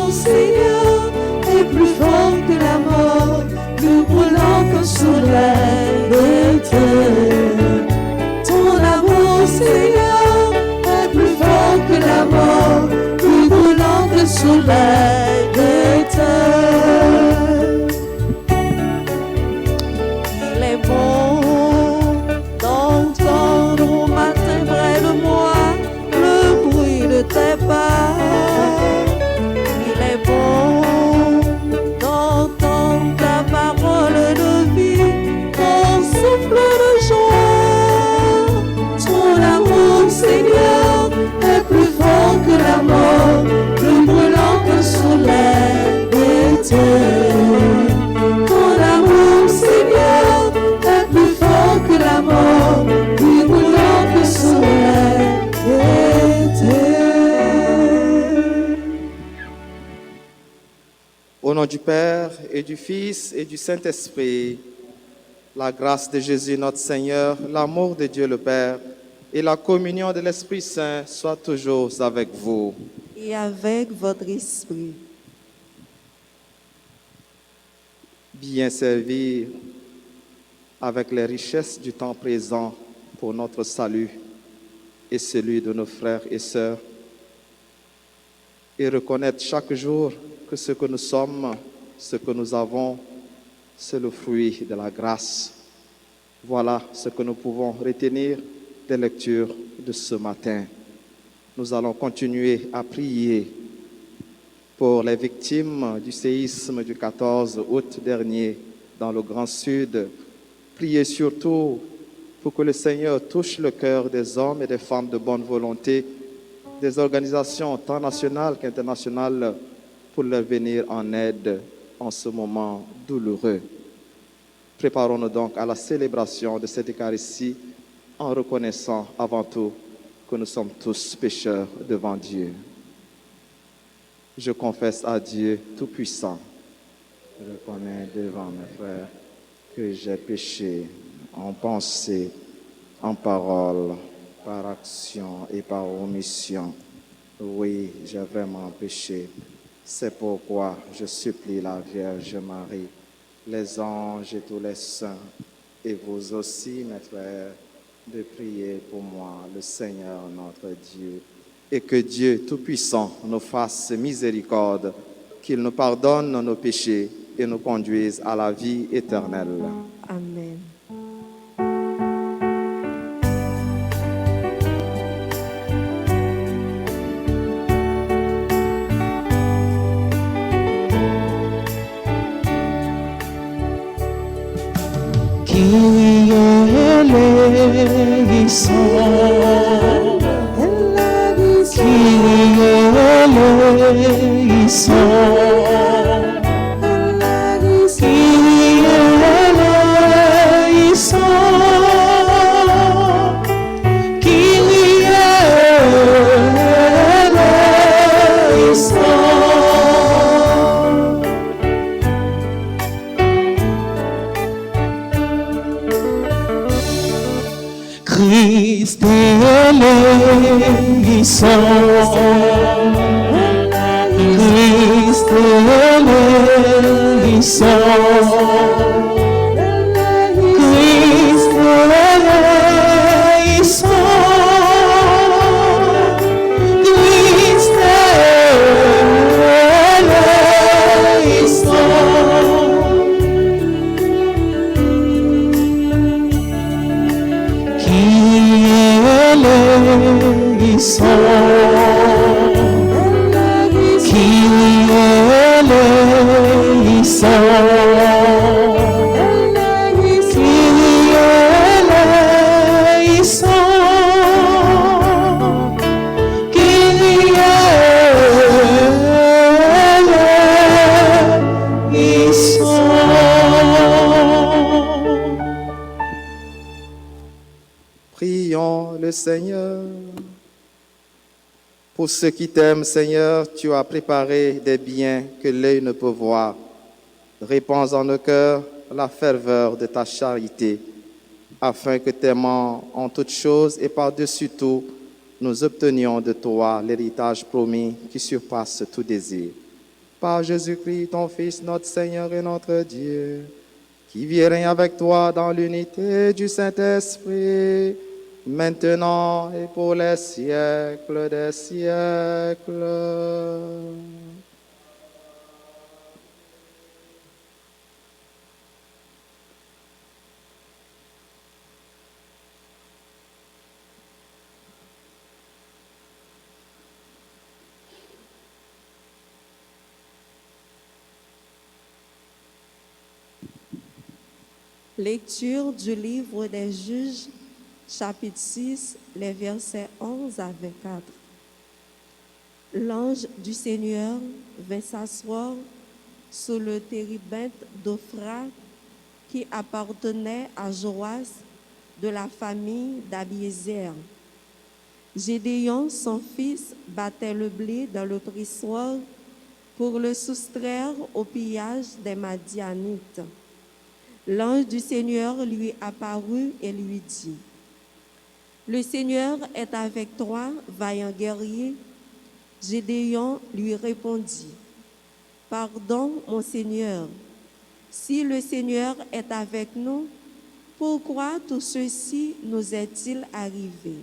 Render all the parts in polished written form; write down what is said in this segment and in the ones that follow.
amour, Seigneur, est plus fort que la mort, plus brûlant qu'un soleil d'été. Ton amour, Seigneur, est plus fort que la mort, plus brûlant que le soleil d'été. Il est bon d'entendre au matin près de moi le bruit de tes pas. Il est bon d'entendre ta parole de vie, ton souffle de joie. Ton amour, Seigneur, est plus fort que la mort, plus brûlant que le soleil d'été. Ton amour, Seigneur, est plus fort que la mort, plus brûlant que le soleil d'été. Au nom du Père et du Fils et du Saint-Esprit, la grâce de Jésus notre Seigneur, l'amour de Dieu le Père et la communion de l'Esprit Saint soient toujours avec vous. Et avec votre esprit. Bien servir avec les richesses du temps présent pour notre salut et celui de nos frères et sœurs, et reconnaître chaque jour que ce que nous sommes, ce que nous avons, c'est le fruit de la grâce. Voilà ce que nous pouvons retenir des lectures de ce matin. Nous allons continuer à prier pour les victimes du séisme du 14 août dernier dans le Grand Sud. Priez surtout pour que le Seigneur touche le cœur des hommes et des femmes de bonne volonté, des organisations tant nationales qu'internationales, pour leur venir en aide en ce moment douloureux. Préparons-nous donc à la célébration de cette Eucharistie en reconnaissant avant tout que nous sommes tous pécheurs devant Dieu. Je confesse à Dieu Tout-Puissant. Je reconnais devant mes frères que j'ai péché en pensée, en parole, par action et par omission. Oui, j'ai vraiment péché. C'est pourquoi je supplie la Vierge Marie, les anges et tous les saints, et vous aussi, mes frères, de prier pour moi, le Seigneur notre Dieu. Et que Dieu Tout-Puissant nous fasse miséricorde, qu'il nous pardonne nos péchés et nous conduise à la vie éternelle. Amen. Kyrie eleison, Kyrie eleison, Kyrie eleison, Kyrie eleison. Christ eleison, Christ eleison, Christ eleison, Christ Prions le Seigneur. Pour ceux qui t'aiment, Seigneur, tu as préparé des biens que l'œil ne peut voir. Répands en nos cœurs la ferveur de ta charité, afin que t'aimant en toutes choses et par-dessus tout, nous obtenions de toi l'héritage promis qui surpasse tout désir. par Jésus-Christ, ton Fils, notre Seigneur et notre Dieu, qui vit et règne avec toi dans l'unité du Saint-Esprit, maintenant et pour les siècles des siècles. Lecture du livre des Juges, chapitre 6, les versets 11 à 24. L'ange du Seigneur vint s'asseoir sous le térébinthe d'Ophra qui appartenait à Joas de la famille d'Abiézer. Gédéon, son fils, battait le blé dans le pressoir pour le soustraire au pillage des Madianites. L'ange du Seigneur lui apparut et lui dit, « Le Seigneur est avec toi, vaillant guerrier. » Gédéon lui répondit, « Pardon, mon Seigneur, si le Seigneur est avec nous, pourquoi tout ceci nous est-il arrivé?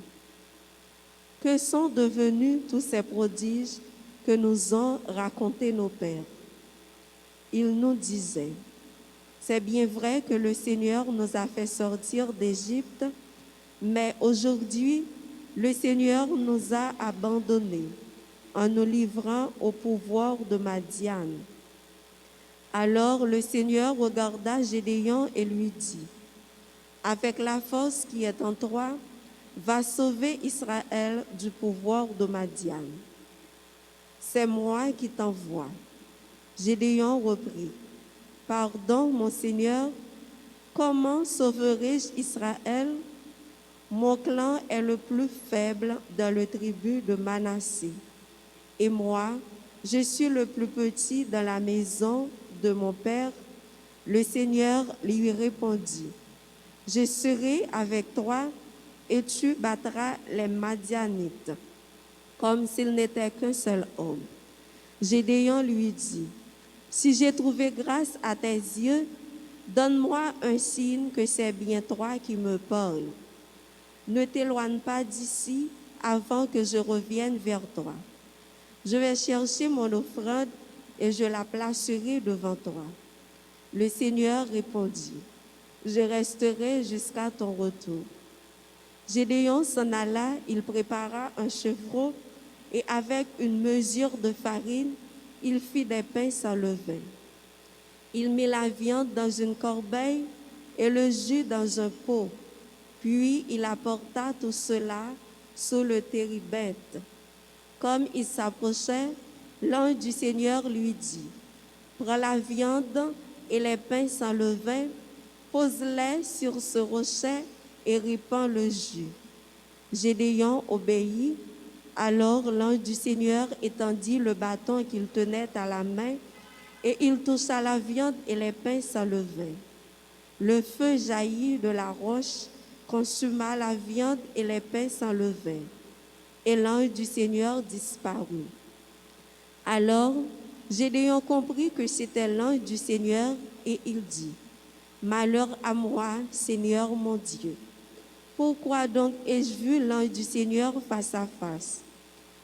Que sont devenus tous ces prodiges que nous ont racontés nos pères? » Ils nous disaient, « C'est bien vrai que le Seigneur nous a fait sortir d'Égypte, mais aujourd'hui, le Seigneur nous a abandonnés en nous livrant au pouvoir de Madian. » Alors le Seigneur regarda Gédéon et lui dit, « Avec la force qui est en toi, va sauver Israël du pouvoir de Madian. C'est moi qui t'envoie. » Gédéon reprit, « Pardon, mon Seigneur, comment sauverai-je Israël? Mon clan est le plus faible dans le tribu de Manassé. Et moi, je suis le plus petit dans la maison de mon père. » Le Seigneur lui répondit, « Je serai avec toi et tu battras les Madianites, comme s'il n'était qu'un seul homme. » Gédéon lui dit, « Si j'ai trouvé grâce à tes yeux, donne-moi un signe que c'est bien toi qui me parles. Ne t'éloigne pas d'ici avant que je revienne vers toi. Je vais chercher mon offrande et je la placerai devant toi. » Le Seigneur répondit, « Je resterai jusqu'à ton retour. » Gédéon s'en alla, il prépara un chevreau et avec une mesure de farine, il fit des pains sans levain. Il mit la viande dans une corbeille et le jus dans un pot. Puis il apporta tout cela sous le térébinthe. Comme il s'approchait, l'ange du Seigneur lui dit, « Prends la viande et les pains sans levain, pose-les sur ce rocher et répands le jus. » Gédéon obéit. Alors l'ange du Seigneur étendit le bâton qu'il tenait à la main, et il toucha la viande et les pains sans levain. Le feu jaillit de la roche, consuma la viande et les pains sans levain, et l'ange du Seigneur disparut. Alors Gédéon comprit que c'était l'ange du Seigneur, et il dit, « Malheur à moi, Seigneur mon Dieu! Pourquoi donc ai-je vu l'ange du Seigneur face à face? »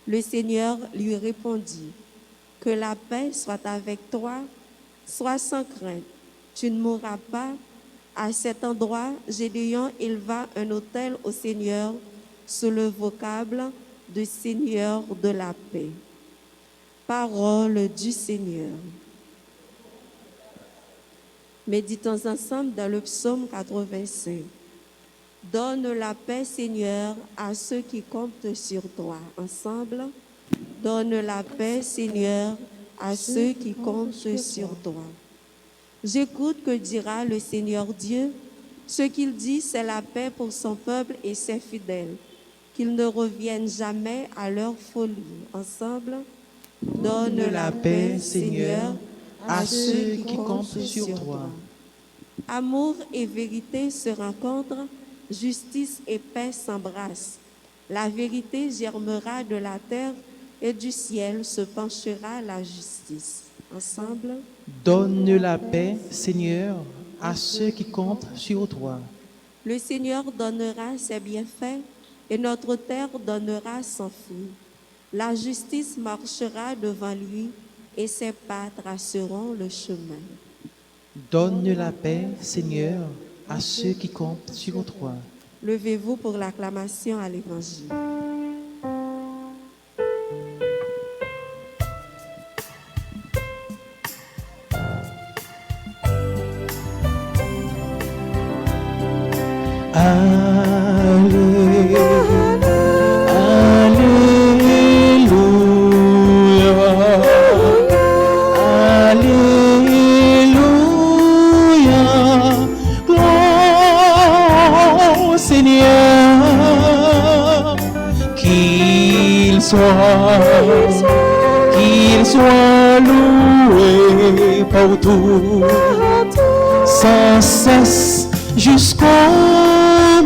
Le Seigneur lui répondit, « Que la paix soit avec toi, sois sans crainte, tu ne mourras pas. » À cet endroit, Gédéon éleva un autel au Seigneur sous le vocable de Seigneur de la paix. Parole du Seigneur. Méditons ensemble dans le psaume 85. Donne la paix, Seigneur, à ceux qui comptent sur toi. Ensemble, donne la paix, Seigneur, à ceux qui comptent sur toi. J'écoute que dira le Seigneur Dieu. Ce qu'il dit, c'est la paix pour son peuple et ses fidèles, qu'ils ne reviennent jamais à leur folie. Ensemble, donne la paix, Seigneur, à ceux qui comptent sur toi. Amour et vérité se rencontrent, justice et paix s'embrassent. La vérité germera de la terre et du ciel se penchera la justice. Ensemble, Donne la paix, Seigneur, à ceux qui comptent sur toi. le Seigneur donnera ses bienfaits et notre terre donnera son fruit. La justice marchera devant lui et ses pas traceront le chemin. Donne la paix, Seigneur, à ceux qui comptent sur toi. Levez-vous pour l'acclamation à l'Évangile. Allez, Alléluia, Alléluia, gloire au Seigneur, qu'il soit loué partout, sans cesse jusqu'au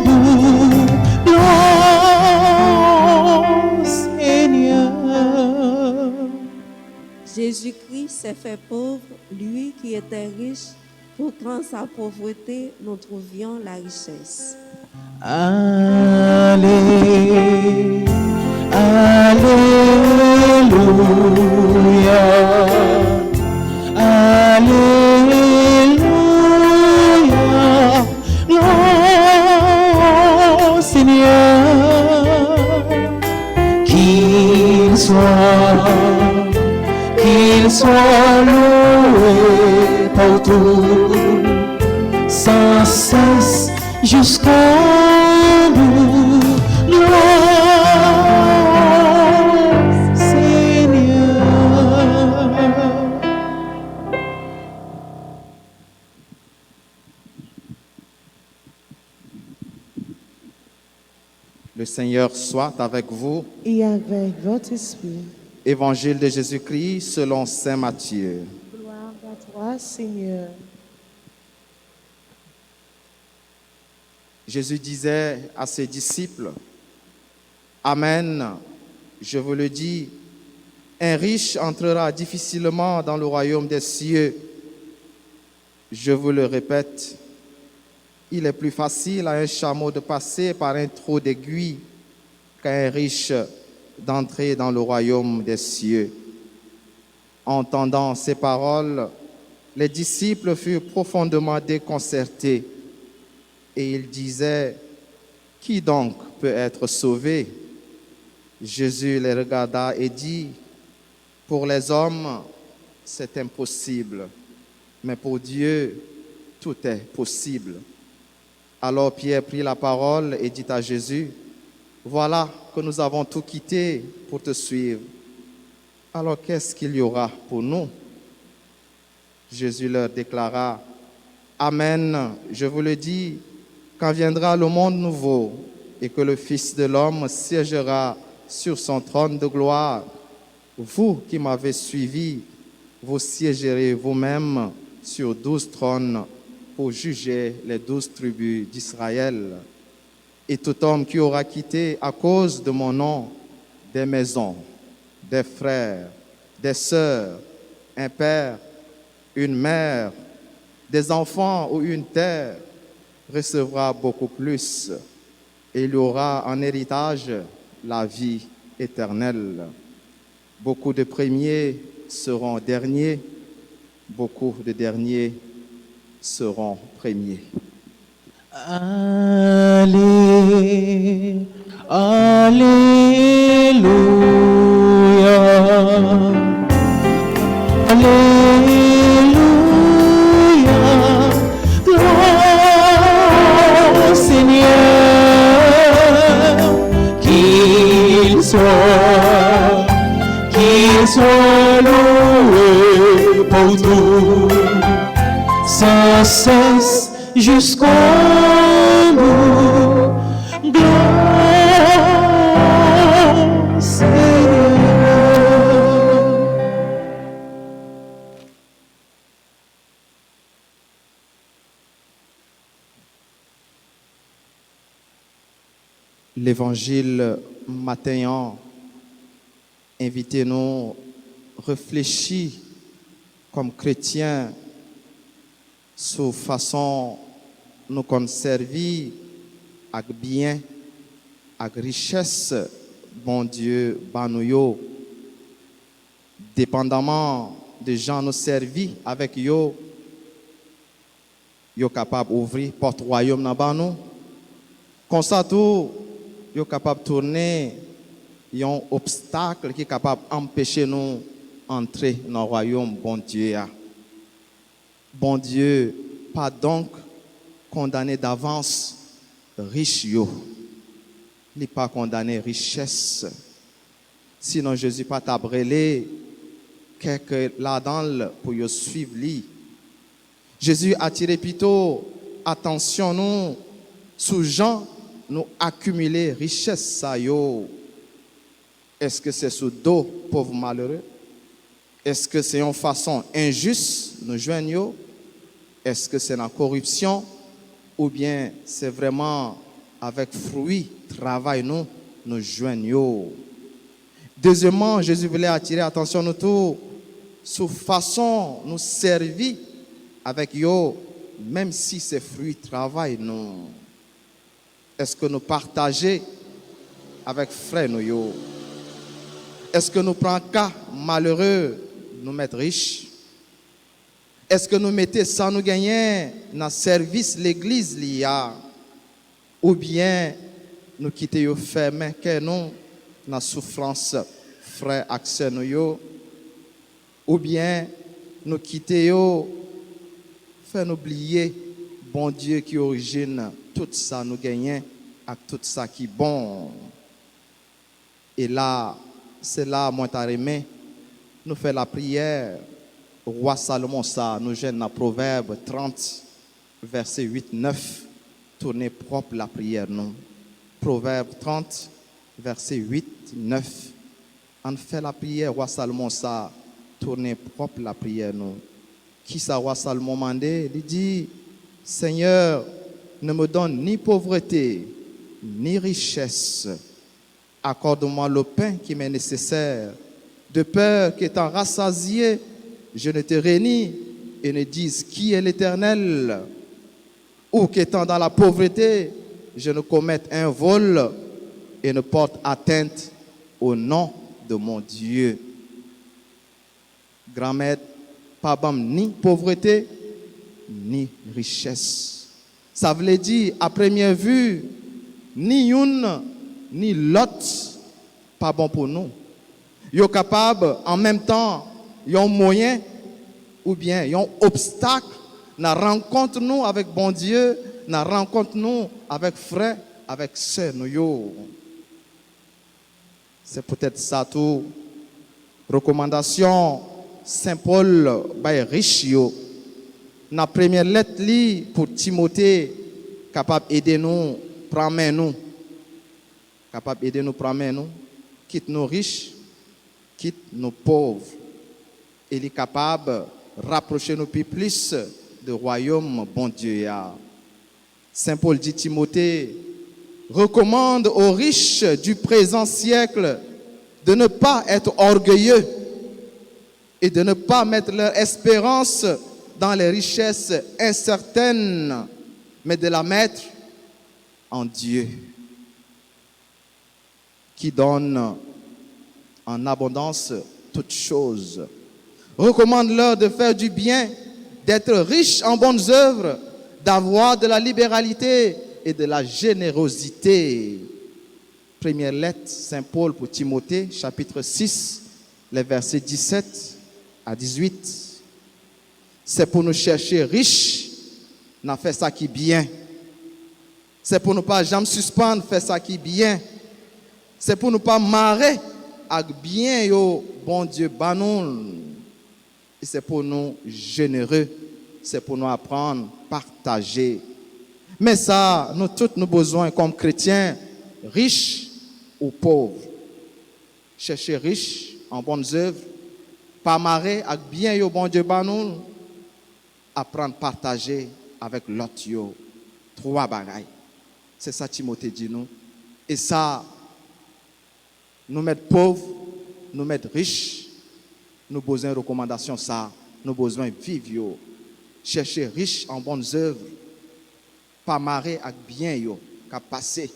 bout. Gloire au Seigneur. Jésus-Christ s'est fait pauvre, lui qui était riche, pour qu'en sa pauvreté, nous trouvions la richesse. Allez, Alléluia, Alléluia, gloire au Seigneur, qu'il soit loué partout, sans cesse jusqu'au bout. Gloire, Seigneur. Le Seigneur soit avec vous. Et avec votre esprit. Évangile de Jésus-Christ selon saint Matthieu. Gloire à toi, Seigneur. Jésus disait à ses disciples, Amen, je vous le dis, un riche entrera difficilement dans le royaume des cieux. Je vous le répète, il est plus facile à un chameau de passer par un trou d'aiguille qu'à un riche d'entrer dans le royaume des cieux. Entendant ces paroles, les disciples furent profondément déconcertés et ils disaient, qui donc peut être sauvé? Jésus les regarda et dit, pour les hommes, c'est impossible, mais pour Dieu, tout est possible. Alors Pierre prit la parole et dit à Jésus, voilà que nous avons tout quitté pour te suivre. Alors qu'est-ce qu'il y aura pour nous? Jésus leur déclara, Amen, je vous le dis, quand viendra le monde nouveau et que le Fils de l'homme siégera sur son trône de gloire, vous qui m'avez suivi, vous siégerez vous-même sur 12 trônes pour juger les 12 tribus d'Israël. Et tout homme qui aura quitté à cause de mon nom des maisons, des frères, des sœurs, un père, une mère, des enfants ou une terre, recevra beaucoup plus. Et il y aura en héritage la vie éternelle. Beaucoup de premiers seront derniers, beaucoup de derniers seront premiers. Allez, Alléluia, Alléluia, gloire au Seigneur, qu'il soit loué partout, sans cesse jusqu'au bout. Gloire, Seigneur. L'évangile matin, invitez-nous, réfléchis comme chrétiens, sous façon nous conserver avec bien, avec richesse, bon Dieu, banouyo, dépendamment des gens nous servis avec yo, yo capable d'ouvrir porte royaume dans nous. Comme ça tout, yo capable de tourner un obstacle qui est capable d'empêcher nous entrer dans le royaume bon Dieu. Bon Dieu, pas donc condamné d'avance riche yo. Il n'est pas condamné richesse. Sinon Jésus pas t'abrélé quelque là-dedans pour yo suivre lui. Jésus a tiré plutôt attention nous sous gens nous accumuler richesse ça yo. Est-ce que c'est sous dos pauvre malheureux? Est-ce que c'est une façon injuste nous joignons? Est-ce que c'est la corruption? Ou bien c'est vraiment avec fruit, travail nous joignons? Deuxièmement, Jésus voulait attirer attention nous tous sur façon nous servir avec yo, même si c'est fruit, travail nous. Est-ce que nous partageons avec frère nous yo? Est-ce que nous prenons cas malheureux, nous mettre riches? Est-ce que nous mettons ça nous gagner dans le service l'église l'IA? Ou bien nous quittons yo fermé que nous dans la souffrance frère accès nous yo? Ou bien nous quittons yo faire oublier bon Dieu qui origine tout ça nous gagner avec tout ça qui est bon. Et là c'est là, moi, t'as aimé, nous faisons la prière. Roi Salomon, ça, nous gêne dans Proverbe 30, verset 8-9. Tournez propre la prière, nous. Proverbe 30, verset 8-9. On fait la prière, Roi Salomon, ça, tournez propre la prière, nous. Qui ça, Roi Salomon, mandé? Il dit, Seigneur, ne me donne ni pauvreté, ni richesse. Accorde-moi le pain qui m'est nécessaire, de peur qu'étant rassasié, je ne te réunis et ne dise qui est l'Éternel, ou qu'étant dans la pauvreté, je ne commette un vol et ne porte atteinte au nom de mon Dieu. Grand-mère, pas bam ni pauvreté, ni richesse. Ça veut dire, à première vue, ni une, ni l'autre, pas bon pour nous. Ils sont capables, en même temps, ils ont un moyen, ou bien ils ont un obstacle, na rencontre nous avec bon Dieu, na rencontre nous avec frère, avec sœur nous yo. C'est peut-être ça tout. Recommandation, Saint Paul, bay riche yo. Na première lettre li pour Timothée, capable d'aider nous, prendre main nous. Capable d'aider nous, prendre main nous. Quitte nos riches, quitte nos pauvres. Il est capable de rapprocher nous plus du royaume, bon Dieu. Saint Paul dit Timothée, recommande aux riches du présent siècle de ne pas être orgueilleux et de ne pas mettre leur espérance dans les richesses incertaines, mais de la mettre en Dieu, qui donne en abondance toutes choses. Recommande-leur de faire du bien, d'être riches en bonnes œuvres, d'avoir de la libéralité et de la générosité. Première lettre, Saint Paul pour Timothée, chapitre 6, les versets 17 à 18. C'est pour nous chercher riches, n'a fait ça qui est bien. C'est pour nous pas jamais suspendre, faire ça qui est bien. C'est pour nous pas marrer avec bien yo bon Dieu banon. Et c'est pour nous généreux, c'est pour nous apprendre, partager. Mais ça, nous tous nous besoin comme chrétiens, riches ou pauvres. Chercher riches en bonnes œuvres, pas marrer avec bien yo bon Dieu banon, apprendre partager avec l'autre yo. Trois bagailles. C'est ça Timothée dit nous. Et ça, nous mettre pauvres, nous mettre riches, nous besoin de recommandations ça nos besoins vivent. Chercher riche en bonnes œuvres, pas marrer avec bien, qu'à passer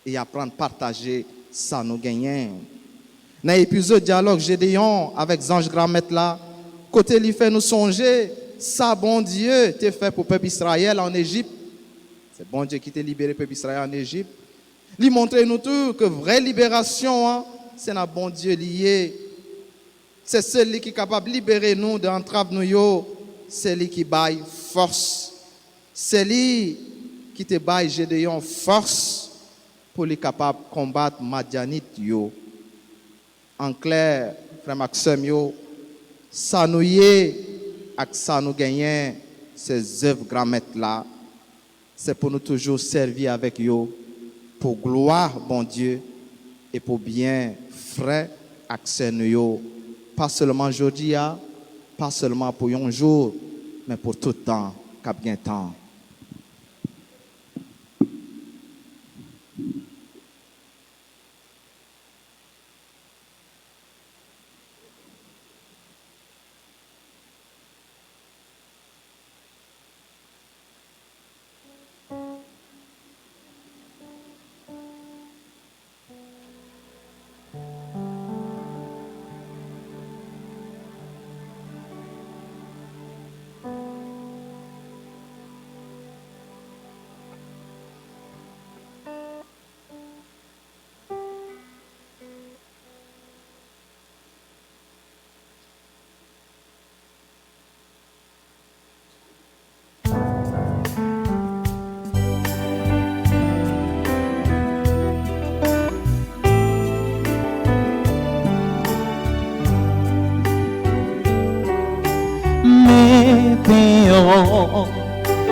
et apprendre à partager ça nous gagnons. Dans l'épisode dialogue Gédéon avec Zange Gramette là, côté lui fait nous songer, ça bon Dieu t'es fait pour le peuple Israël en Égypte. C'est bon Dieu qui t'a libéré le peuple Israël en Égypte. Lui montrer nous tout que vraie libération, hein, c'est un bon Dieu lié. C'est celui qui est capable de libérer nous de l'entrave nous. C'est lui qui baille force. C'est lui qui te baille Gédéon force pour lui capable de combattre Madianite yo. En clair, frère Maxime yo, ça nous y est, avec ça nous gagnons ces œuvres grammettes là. C'est pour nous toujours servir avec eux, pour gloire, bon Dieu, et pour bien frais accès nous. Pas seulement aujourd'hui, pas seulement pour un jour, mais pour tout temps, cap bien temps.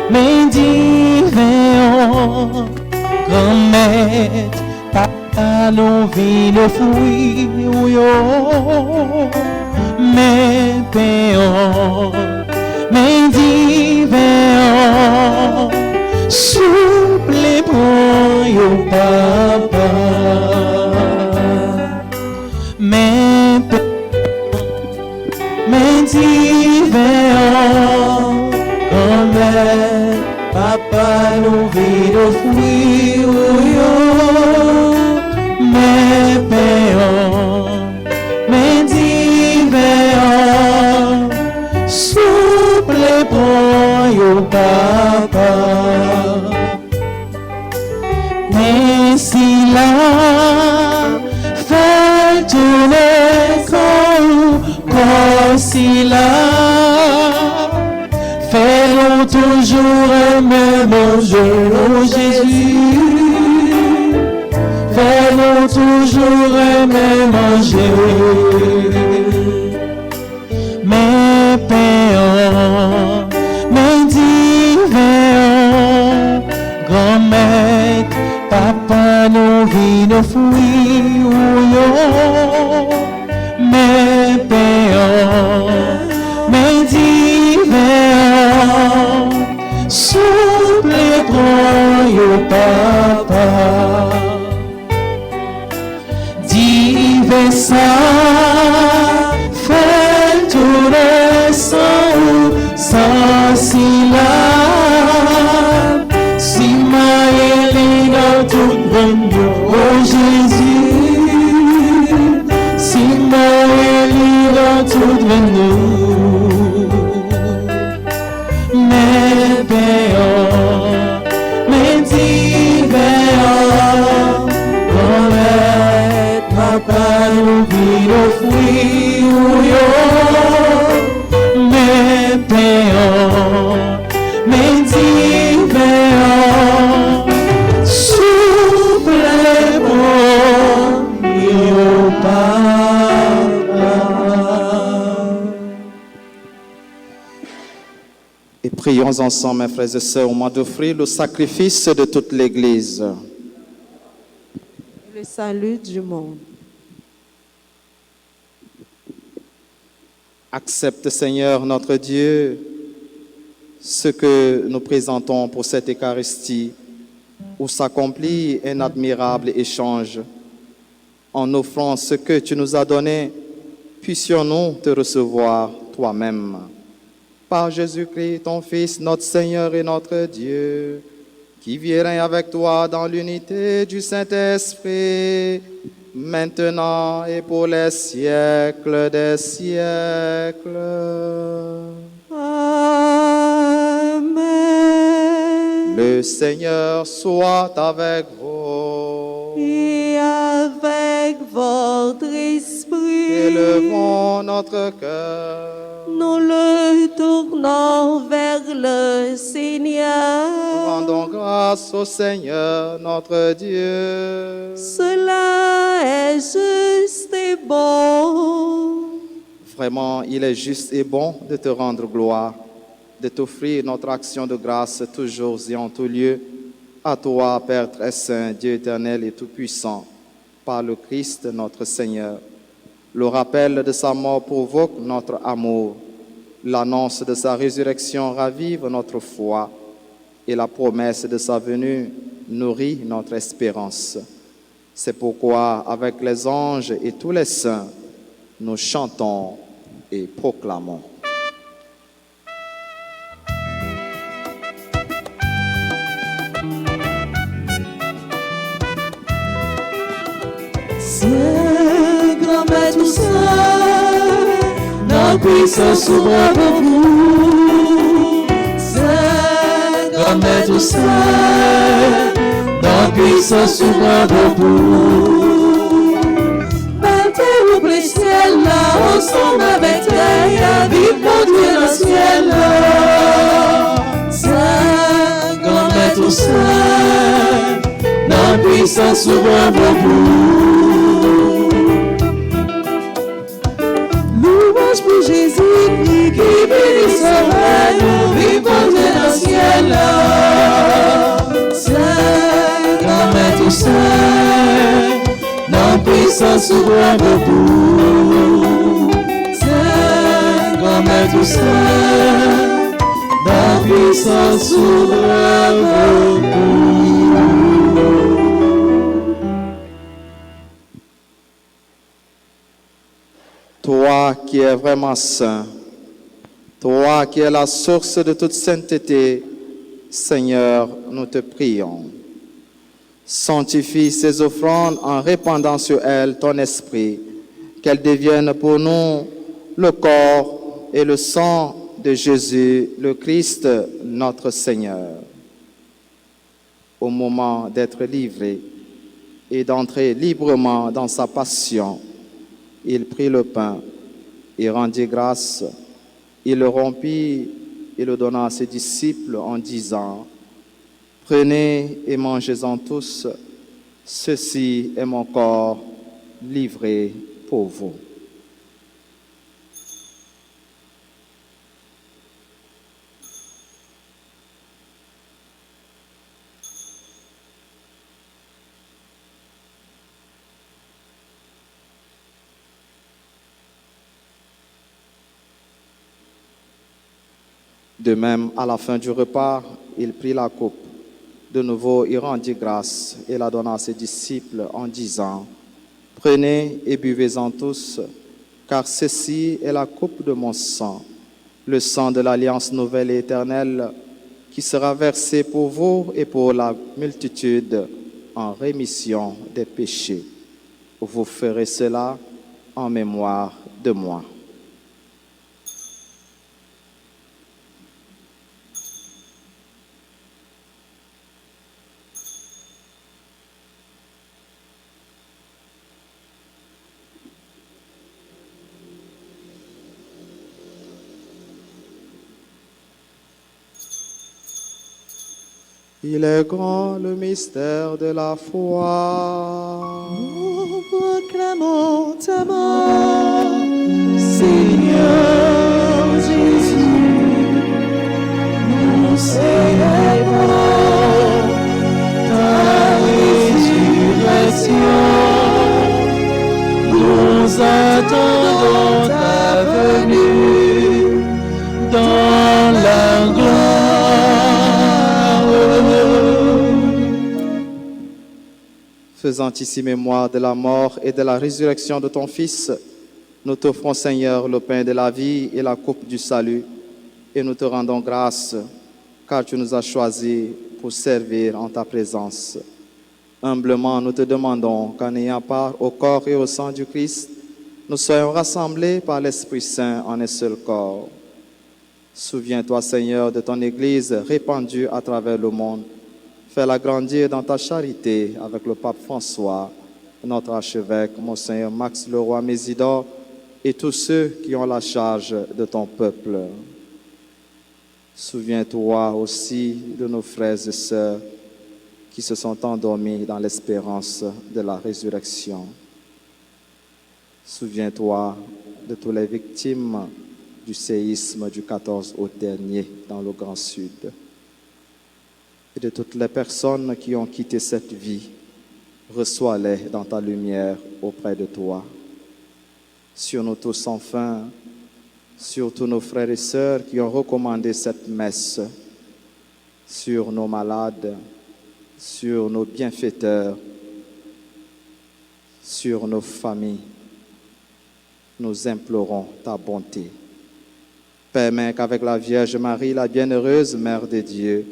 mes divins, grand-mère, papa, l'on vit le fruit, mes péons, mes divins, souple pour yo papa, mes péons, mes divins, grand-mère, papa, nous vit le fruit, mes péons, mes divins, souple pour yo papa, mais si là, fait tout le corps, si là, fais-nous toujours aimer manger, oh Jésus. Fais-nous toujours aimer manger. Mes péons, mes divins, grand-mère, papa, nous vit nos fruits, mes péons, mes divins, souple pour yo papa, divin ça, fait tout le sang, sans syllabe, si ma élie dans tout venue, oh Jésus, si ma élie dans tout venue. Mes péons, mes divins, grand-mère, papa, nous vit le fruit, mes péons, mes divins, souple pour yo papa. Et prions ensemble, mes frères et sœurs, au moment d'offrir le sacrifice de toute l'Église. Le salut du monde. Accepte, Seigneur, notre Dieu, ce que nous présentons pour cette Eucharistie, où s'accomplit un admirable échange. En offrant ce que tu nous as donné, puissions-nous te recevoir, toi-même. Par Jésus-Christ, ton Fils, notre Seigneur et notre Dieu, qui vit et règne avec toi dans l'unité du Saint-Esprit, maintenant et pour les siècles des siècles. Amen. Le Seigneur soit avec vous. Et avec votre esprit, Élevons notre cœur. nous le tournons vers le Seigneur. Rendons grâce au Seigneur notre Dieu. Cela est juste et bon. Vraiment, il est juste et bon de te rendre gloire, de t'offrir notre action de grâce toujours et en tout lieu. À toi, Père très saint, Dieu éternel et tout-puissant, par le Christ notre Seigneur. Le rappel de sa mort provoque notre amour. L'annonce de sa résurrection ravive notre foi. Et la promesse de sa venue nourrit notre espérance. C'est pourquoi, avec les anges et tous les saints, nous chantons et proclamons. Saint, grand maître saint, nos puissances s'ouvrent pour vous. Saint, grand maître saint, nos puissances s'ouvrent pour vous. Battez-vous pour le ciel là, ensemble avec terre, vive mon Dieu dans le ciel là. Saint, grand maître saint, nos puissances s'ouvrent pour vous. Louange pour Jésus-Christ qui bénit sauveur, nous vivons Dieu dans le ciel là. Saint, grand maître saint, nos puissances s'ouvrent pour vous. Saint, grand maître saint, nos puissances s'ouvrent pour vous. Toi qui es vraiment saint, toi qui es la source de toute sainteté, Seigneur, nous te prions. Sanctifie ces offrandes en répandant sur elles ton esprit, qu'elles deviennent pour nous le corps et le sang de Jésus, le Christ, notre Seigneur. Au moment d'être livré et d'entrer librement dans sa passion, il prit le pain et rendit grâce. Il le rompit et le donna à ses disciples en disant, « Prenez et mangez-en tous, ceci est mon corps livré pour vous. » De même, à la fin du repas, il prit la coupe. De nouveau, il rendit grâce et la donna à ses disciples en disant, « Prenez et buvez-en tous, car ceci est la coupe de mon sang, le sang de l'alliance nouvelle et éternelle, qui sera versé pour vous et pour la multitude en rémission des péchés. Vous ferez cela en mémoire de moi. » Il est grand le mystère de la foi. Nous proclamons ta mort, Seigneur Jésus. Nous célébrons ta résurrection. Nous attendons ta venue dans la gloire. Faisant ici mémoire de la mort et de la résurrection de ton Fils, Nous t'offrons, Seigneur, le pain de la vie et la coupe du salut, et nous te rendons grâce, car tu nous as choisis pour servir en ta présence. Humblement, nous te demandons qu'en ayant part au corps et au sang du Christ, nous soyons rassemblés par l'Esprit Saint en un seul corps. Souviens-toi, Seigneur, de ton Église répandue à travers le monde. Fais-la grandir dans ta charité avec le pape François, notre archevêque, Monseigneur Max Leroy-Mésidor, et tous ceux qui ont la charge de ton peuple. Souviens-toi aussi de nos frères et sœurs qui se sont endormis dans l'espérance de la résurrection. Souviens-toi de toutes les victimes du séisme du 14 août dernier dans le Grand Sud et de toutes les personnes qui ont quitté cette vie. Reçois-les dans ta lumière auprès de toi. Sur nous tous enfin, sur tous nos frères et sœurs qui ont recommandé cette messe, sur nos malades, sur nos bienfaiteurs, sur nos familles, nous implorons ta bonté. Permets qu'avec la Vierge Marie, la bienheureuse Mère de Dieu,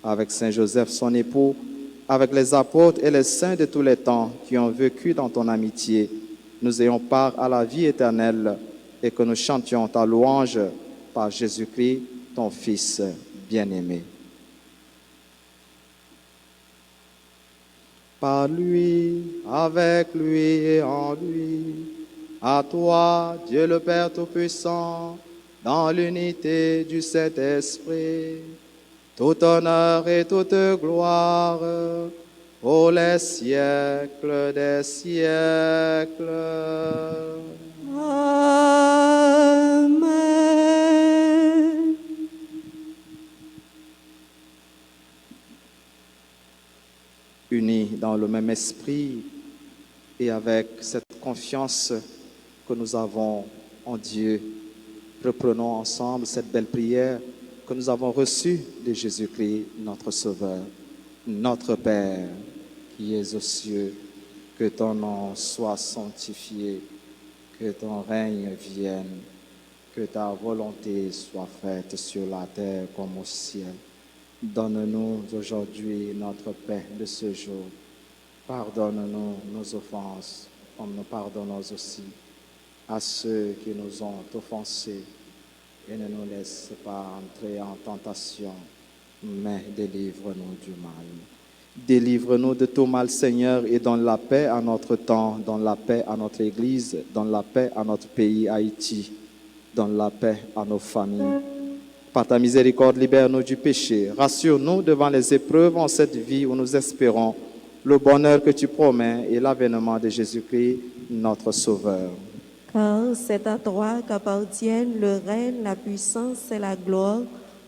avec Saint Joseph, son époux, avec les apôtres et les saints de tous les temps qui ont vécu dans ton amitié, nous ayons part à la vie éternelle et que nous chantions ta louange par Jésus-Christ, ton Fils bien-aimé. Par lui, avec lui et en lui, à toi, Dieu le Père Tout-Puissant, dans l'unité du Saint-Esprit, tout honneur et toute gloire pour les siècles des siècles. Amen. Unis dans le même esprit et avec cette confiance que nous avons en Dieu, reprenons ensemble cette belle prière que nous avons reçue de Jésus-Christ, notre Sauveur. Notre Père, qui es aux cieux, que ton nom soit sanctifié, que ton règne vienne, que ta volonté soit faite sur la terre comme au ciel. Donne-nous aujourd'hui notre pain de ce jour. Pardonne-nous nos offenses, comme nous pardonnons aussi à ceux qui nous ont offensés. Et ne nous laisse pas entrer en tentation, mais délivre-nous du mal. Délivre-nous de tout mal, Seigneur, et donne la paix à notre temps, donne la paix à notre Église, donne la paix à notre pays, Haïti, donne la paix à nos familles. Par ta miséricorde, libère-nous du péché. Rassure-nous devant les épreuves en cette vie où nous espérons le bonheur que tu promets et l'avènement de Jésus-Christ, notre Sauveur. Car c'est à toi qu'appartiennent le règne, la puissance et la gloire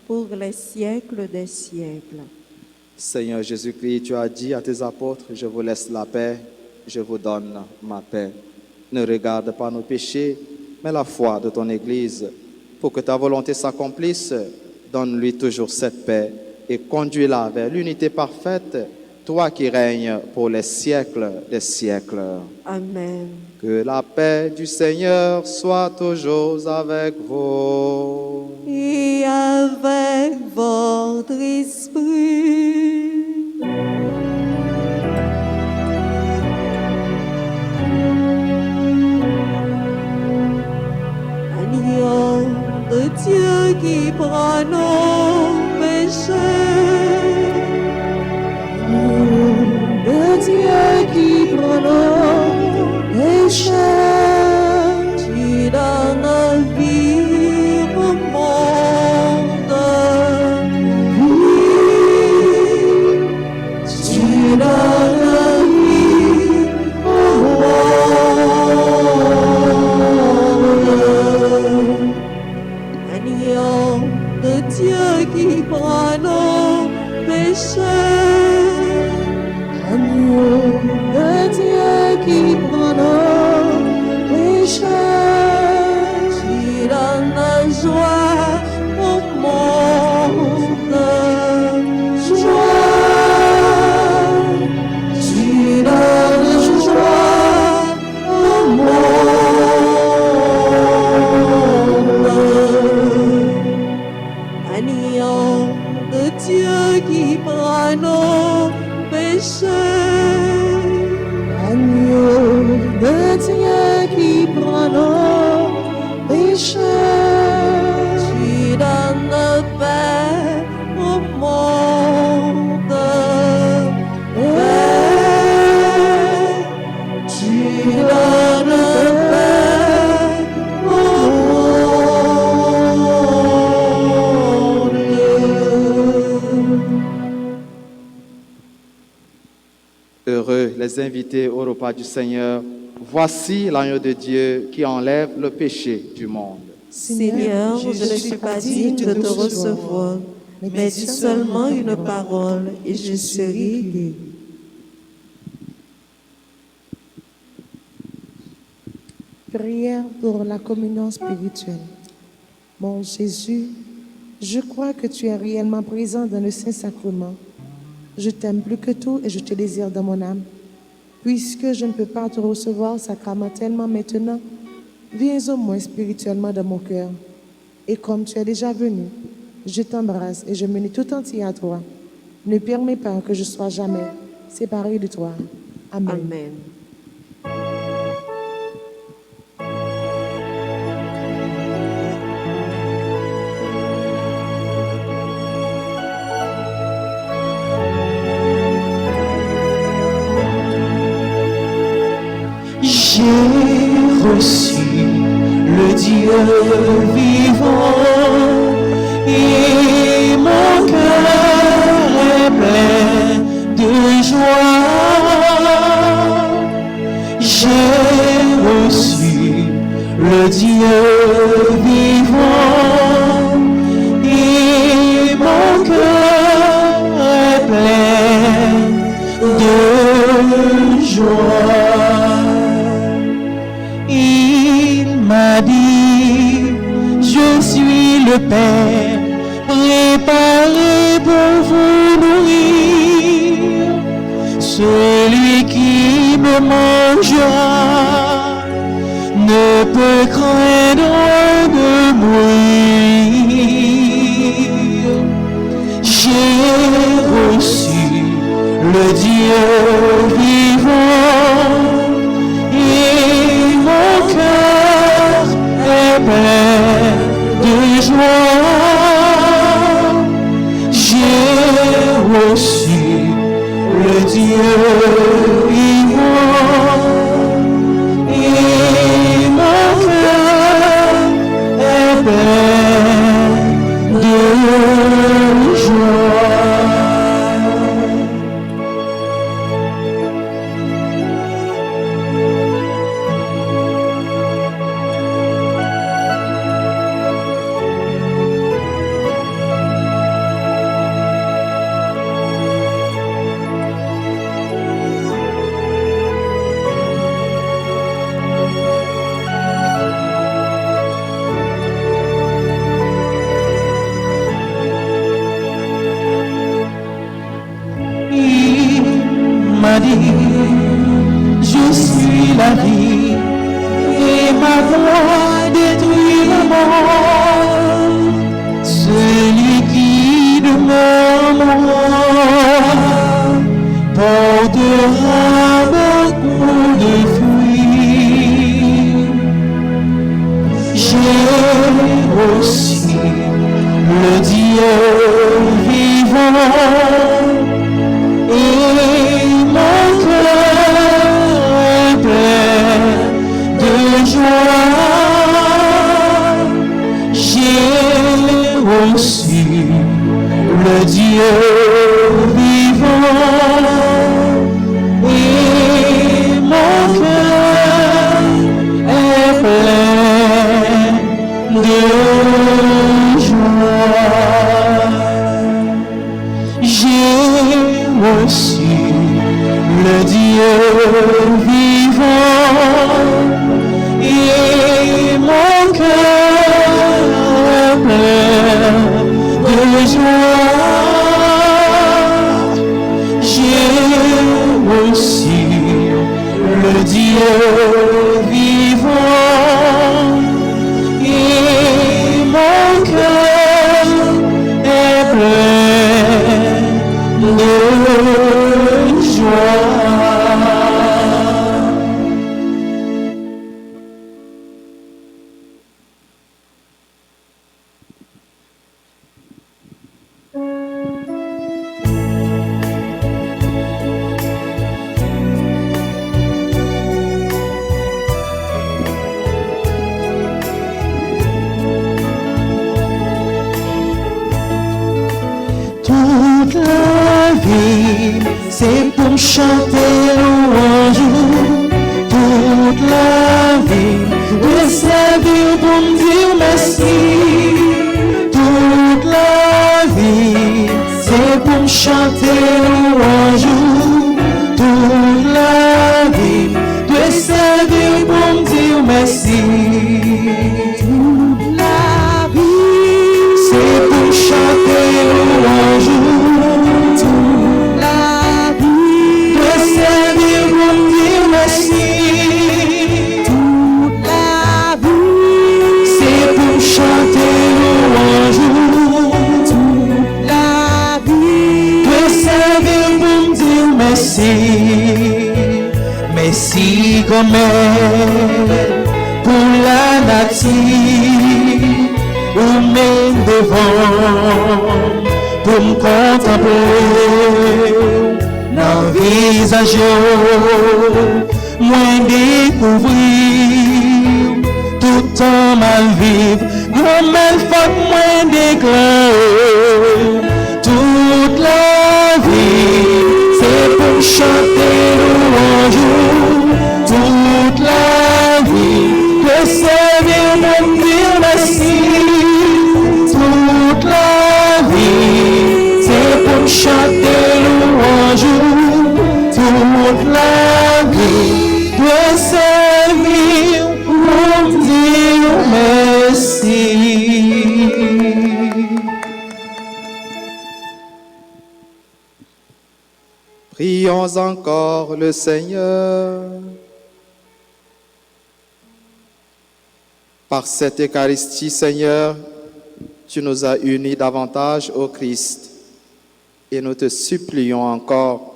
pour les siècles des siècles. Seigneur Jésus-Christ, tu as dit à tes apôtres, je vous laisse la paix, je vous donne ma paix. Ne regarde pas nos péchés, mais la foi de ton Église. Pour que ta volonté s'accomplisse, donne-lui toujours cette paix et conduis-la vers l'unité parfaite, toi qui règnes pour les siècles des siècles. Amen. Que la paix du Seigneur soit toujours avec vous. Et avec votre esprit. Agneau de Dieu qui prend nos péchés. De Dieu qui prend nos péchés, Tu donnes la vie au monde. tu donnes la vie au monde. Agneau de Dieu qui prend nos péchés. Agneau de Dieu qui prend nos péchés, Tu donnes la joie au monde. joie, tu donnes joie au monde. les invités au repas du Seigneur. Voici l'agneau de Dieu qui enlève le péché du monde. Seigneur, je ne suis pas digne de te recevoir, mais dis seulement une parole et je serai guéri. Prière pour la communion spirituelle. Mon Jésus, je crois que tu es réellement présent dans le Saint-Sacrement. Je t'aime plus que tout et je te désire dans mon âme. Puisque je ne peux pas te recevoir sacramentellement maintenant, viens au moins spirituellement dans mon cœur. Et comme tu es déjà venu, je t'embrasse et je me lie tout entier à toi. Ne permets pas que je sois jamais séparé de toi. Amen. Amen. J'ai reçu le Dieu vivant et mon cœur est plein de joie. J'ai reçu le Dieu vivant et mon cœur est plein de joie. Il m'a dit, je suis le Père, préparé pour vous nourrir. Celui qui me mangera ne peut craindre de mourir. J'ai reçu le Dieu vivant et mon cœur est plein de joie. J'ai reçu le Dieu vivant et mon cœur est plein de joie. M'a dit, je suis la vie et ma voix détruit la mort. Celui qui demeure en moi portera beaucoup de fruits. J'ai aussi le Dieu vivant et mon cœur est plein de joie. J'ai reçu le Dieu vivant et mon cœur est plein de joie. J'ai reçu le Dieu vivant et mon cœur est plein de joie. J'ai reçu le Dieu vivant et mon cœur est plein de joie. Toute la vie, c'est pour chanter louange. Toute la vie, de servir pour me dire merci. Toute la vie, c'est pour me chanter louange. Toute la vie, de servir pour me dire merci. Toute la vie, c'est pour chanter louange. Toute la vie, de servir pour me dire merci. Toute la vie, c'est pour chanter louange. Toute la vie, de servir pour me dire merci. Merci quand même pour la nature, ou même devant, pour me contempler, dans le visage, moi découvrir, tout temps mal vivre, grand mal faute, moi déclarer, toute la vie, c'est pour chanter louange. Toute la vie, de servir mon Dieu merci. Toute la vie, c'est pour chanter louange. Toute la vie, de servir mon Dieu merci. Prions encore le Seigneur. Par cette Eucharistie, Seigneur, tu nous as unis davantage au Christ et nous te supplions encore,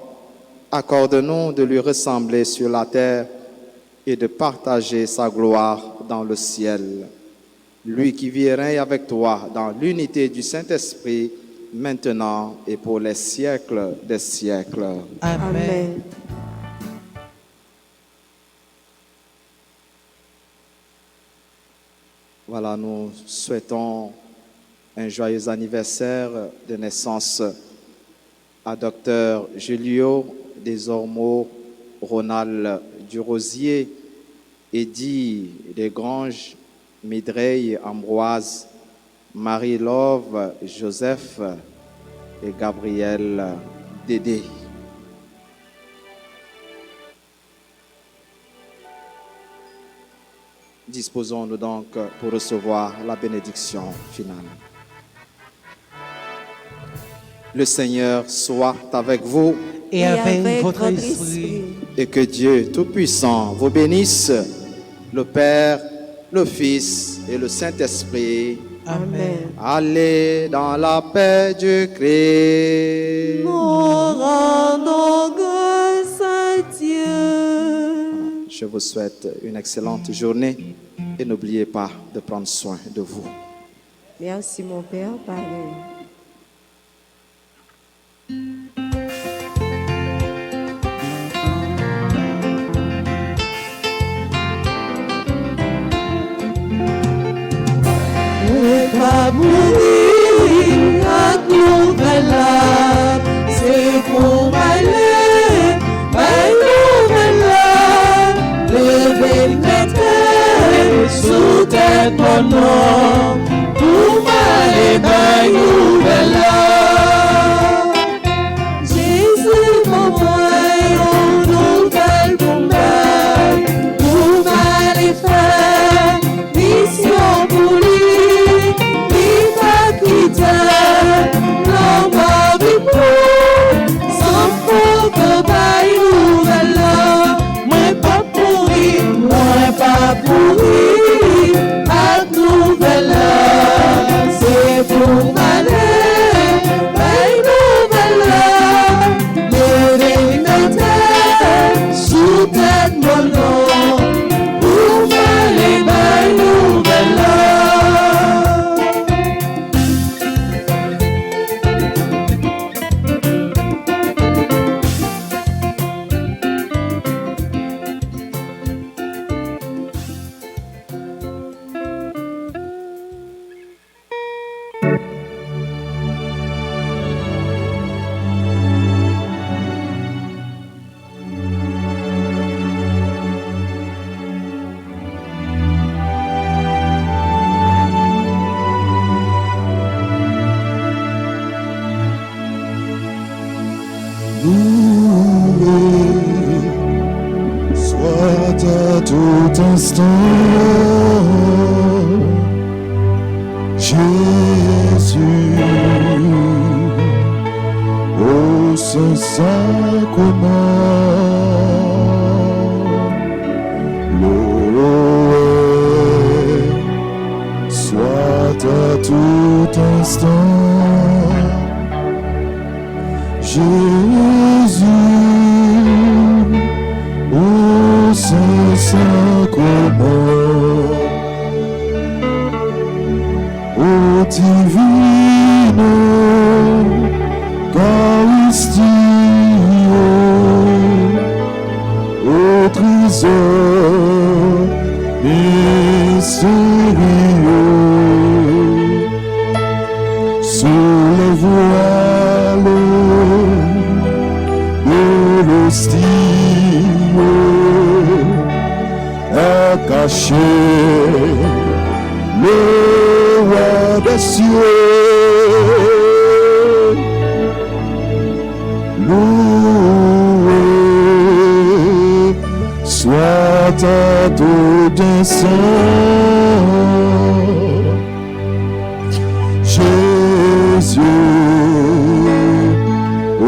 accorde-nous de lui ressembler sur la terre et de partager sa gloire dans le ciel. Lui qui vit et règne avec toi dans l'unité du Saint-Esprit, maintenant et pour les siècles des siècles. Amen. Voilà, nous souhaitons un joyeux anniversaire de naissance à Dr Julio Desormeaux, Ronald Durosier, Eddy Desgranges, Midreille Ambroise, Marie-Love Joseph et Gabriel Dédé. Disposons-nous donc pour recevoir la bénédiction finale. Le Seigneur soit avec vous Et avec votre esprit. et que Dieu Tout-Puissant vous bénisse, le Père, le Fils et le Saint-Esprit. Amen. Allez dans la paix du Christ. Nous rendons grâce à Dieu. Je vous souhaite une excellente journée et n'oubliez pas de prendre soin de vous. Merci mon Père, pareil. Pas mourir à nouvelle, c'est pour m'aller, ma nouvelle, lever mes têtes sous tête mon nom, pour m'aller, ma nouvelle. Jésus m'envoie une nouvelle pour m'aller faire mission pour lui. Pas pourri, à nouvelle. tout instant. Jésus, au Saint-Sacrement, loué soit à tout instant. Jésus, au Saint-Sacrement, ô divine Eucharistie, ô trésor mystérieux, sous les voiles de l'hostie est caché le roi des cieux. Loué soit à tout instant Jésus, au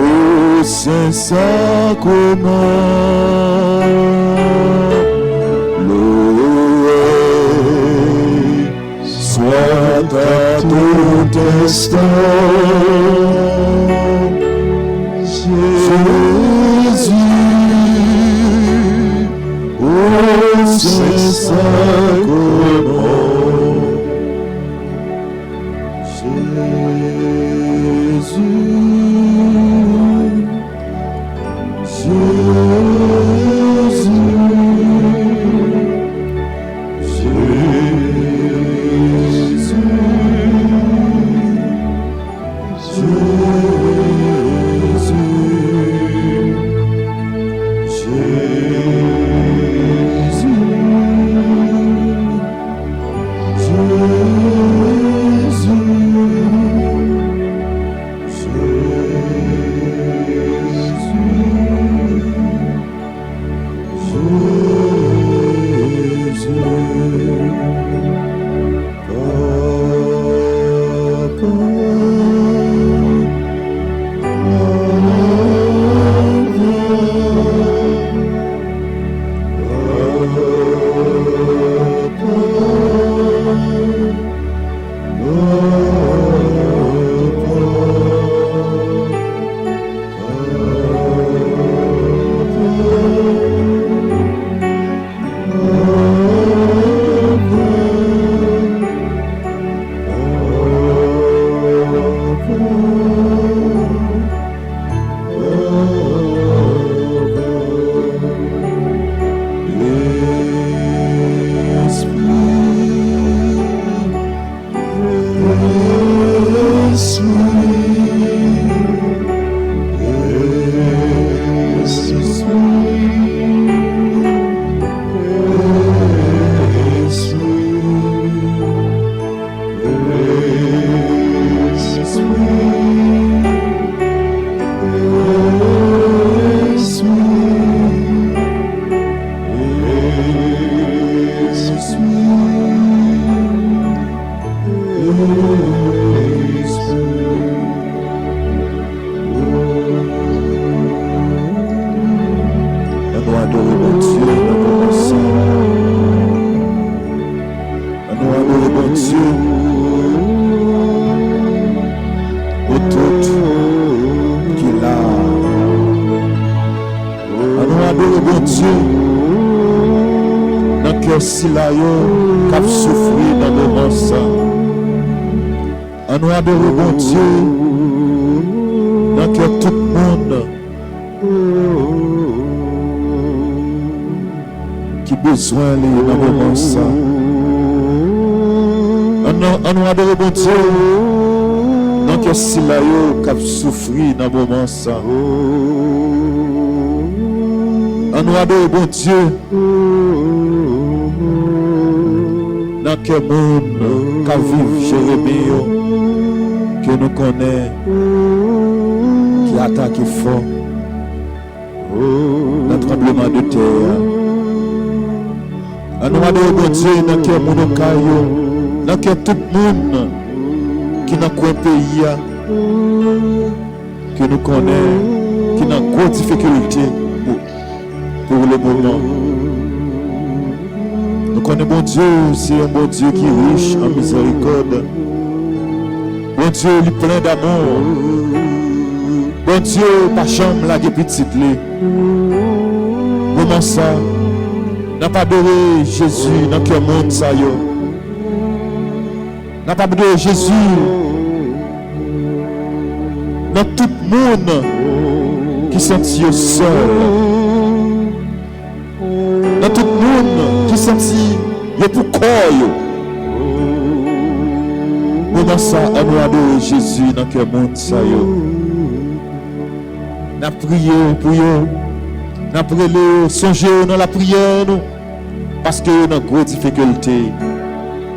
Saint-Sacrement, loué soit à tout instant Jésus, au Saint-Sacrement. Si la yo cap souffrir dans le moment ça. En nous adorer bon Dieu dans que tout le monde qui besoin dans le moment ça. En nous adorer bon Dieu dans que si la yo cap souffrir dans le moment ça. En nous adorer bon Dieu dans quel monde qu'a vivre Jérémie que nous connaissons qui attaque fort le tremblement de terre À nous adorer, bon Dieu, dans le cœur de caillou, dans le cœur de tout le monde qui est dans le pays, que nous connaissons, qui est dans grosse difficulté pour le moment. Nous connaissons bon Dieu, c'est un bon Dieu qui est riche en miséricorde. Bon Dieu, il est plein d'amour. Bon Dieu, pas chambre la petite. Comment ça? N'a pas adoré Jésus dans quel monde ça y est? N'a pas adoré Jésus dans tout le monde qui sentit seul. Dans tout le monde qui sentit pour corps. Comment ça, on doit adorer Jésus dans quel monde ça y est? N'a prié pour eux. N'a prié, songez dans la prière, nous. Parce que nous avons une grosse difficulté.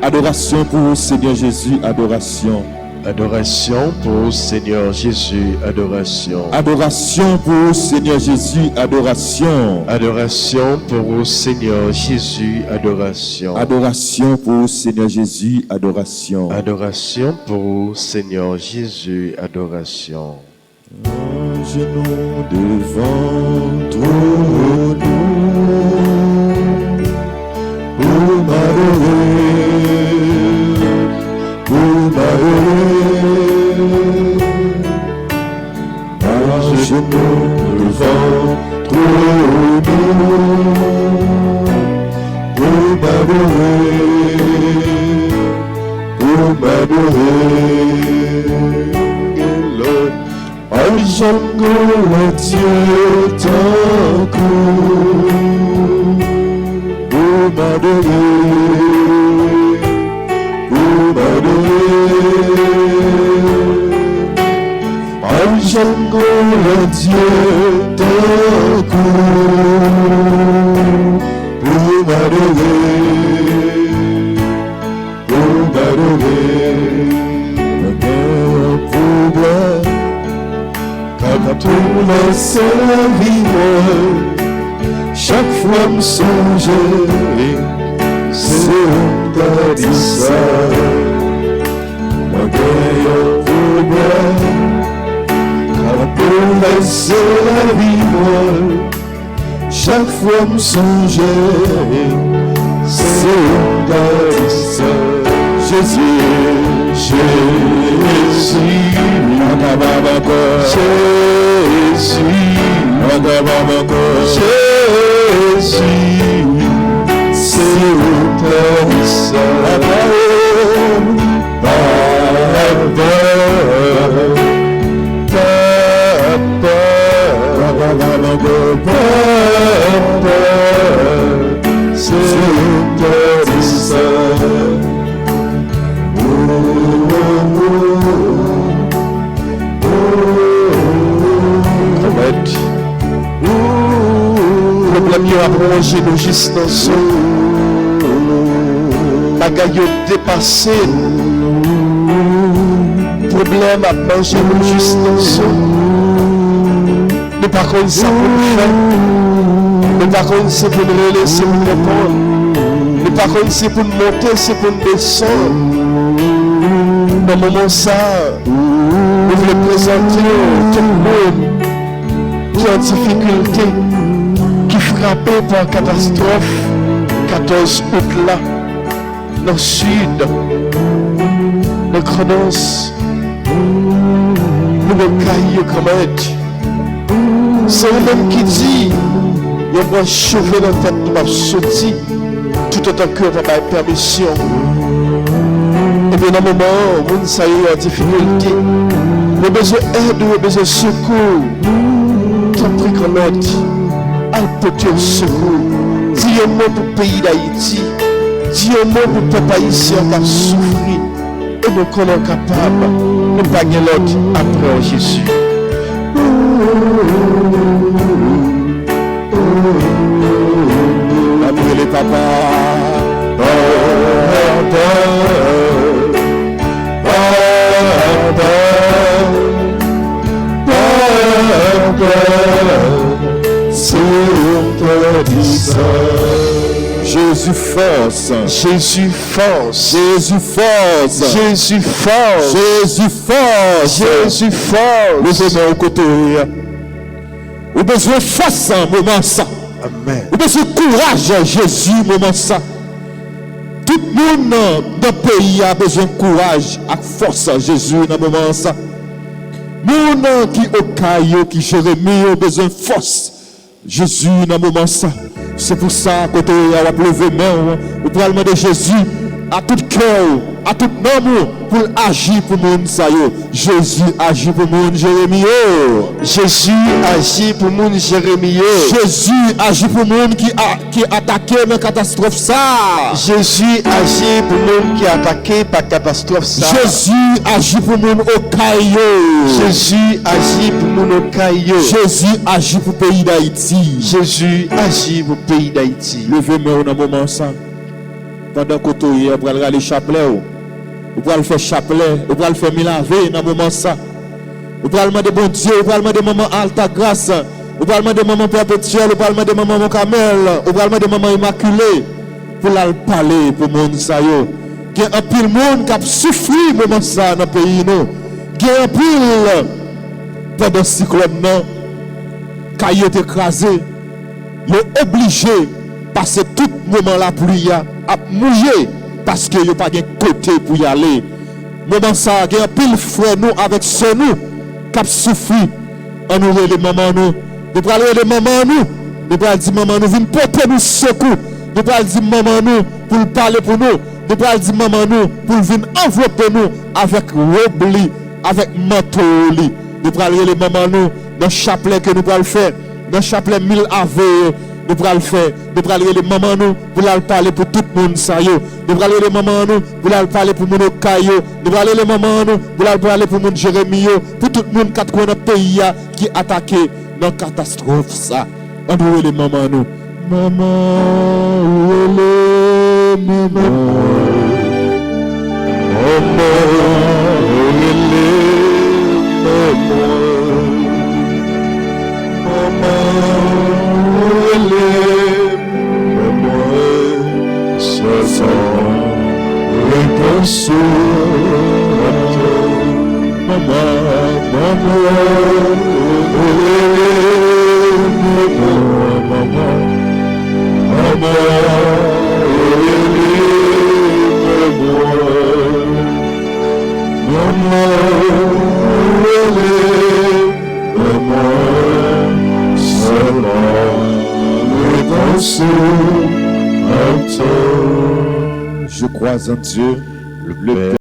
Adoration pour Seigneur Jésus, adoration. Adoration pour Seigneur Jésus, adoration. Adoration pour Seigneur Jésus, adoration. Adoration pour Seigneur Jésus, adoration. Adoration pour Seigneur Jésus, adoration. Adoration pour Seigneur Jésus, adoration. Un genou devant trône pour m'adorer. Un genou devant trône pour m'adorer. J'aime Dieu tant pour m'adorer. J'aime Dieu tant pour m'adorer. Pour laisser la vie, chaque fois me songer, c'est un tas de ça. Moi, j'ai un problème, pour laisser la vie, chaque fois me songer, c'est un tas de ça. Jésus, Jésus, c'est problème a prolongé nos distances. Bagaille dépassé. Problème a mangé nos distances. Nous par contre ça pour nous faire. Nous par contre c'est pour nous relayer, c'est pour nous répondre. Nous par contre c'est pour nous monter, c'est pour nous descendre. Dans le moment ça, nous voulons présenter tout le monde qui est en difficulté, qui est frappé par catastrophe, 14 août là, dans le sud, dans Cronos, nous avons caillé comme aide. C'est eux-mêmes qui dit, il y a un chauffé dans la tête, nous m'avons sauté, tout autant que vous avez permission. Et bien, dans le moment où nous sommes en difficulté, nous avons besoin d'aide, nous avons besoin de secours. Qui a pris comme aide, à porter au secours. Dis un mot pour le pays d'Haïti, dis un mot pour le peuple haïtien qui a souffert. Et nous sommes capables de ne pas gagner l'autre après Jésus. Après les papas. Jésus, Jésus force. Jésus force. Jésus force. Jésus force. Jésus force. Jésus force. Levez-moi au côté. Vous besoin de force en moment ça. Amen. Vous besoin de courage, Jésus, moment ça. Tout le monde dans le pays a besoin de courage et force, Jésus, dans le moment ça. Moun qui au caillou, qui Jérémie a besoin de force, Jésus, dans le moment ça. C'est pour ça que vous avez levé main, vous pouvez demander Jésus à tout cœur, à tout nom pour agir pour le monde. Jésus agit pour le monde, Jérémie. Jésus agit pour le monde, Jérémie. Jésus agit pour le monde qui est attaqué dans la catastrophe. Ça. Jésus agit pour le monde qui est attaqué par la catastrophe. Ça. Jésus agit pour le monde au caillou. Jésus agit pour le monde au caillou. Jésus agit pour le pays d'Haïti. Jésus agit pour le pays d'Haïti. Levez-moi dans le moment ça. Pendant que vous allez aller chapelet, vous allez faire chapelet, vous allez faire milavé dans le moment ça. Vous allez demander bon Dieu, vous allez demander maman Alta Grâce, vous allez demander maman Perpétuelle, vous allez demander maman Camel, vous allez demander maman Immaculée, pour aller parler pour le monde ça. Il y a un pile monde qui a souffert le moment ça dans le pays. Il y a un pile pendant le cyclone, quand il est écrasé, il est obligé de passer tout le moment la pluie à mouiller parce qu'il n'y a pas de côté pour y aller. Moment ça, il y a un pile frère nous avec ceux nous qui ont souffert. On nous les mamans nous. Nous allons les mamans nous. Nous allons dire maman nous, venez porter nous secours. Nous allons dire maman nous pour parler pour nous. Nous allons dire maman nous pour venir envelopper nous avec robe, avec manteau. Nous allons les mamans nous dans le chapelet que nous allons faire. Dans le chapelet 1000 ave. Nous allons faire. Nous allons les mamans nous pour aller parler pour tout le monde. Nous allons les mamans nous pour aller parler pour mon caillou. Nous allons les mamans nous pour aller parler pour mon Jérémie. Pour tout le monde qui est dans le pays qui est attaqué dans la catastrophe. Ça. On doit les mamans nous. Maman, où est le maman? Maman, où est le maman? Maman, où est le maman? Ce sont réponses. Maman, maman, où est le maman? Maman, je crois en Dieu, le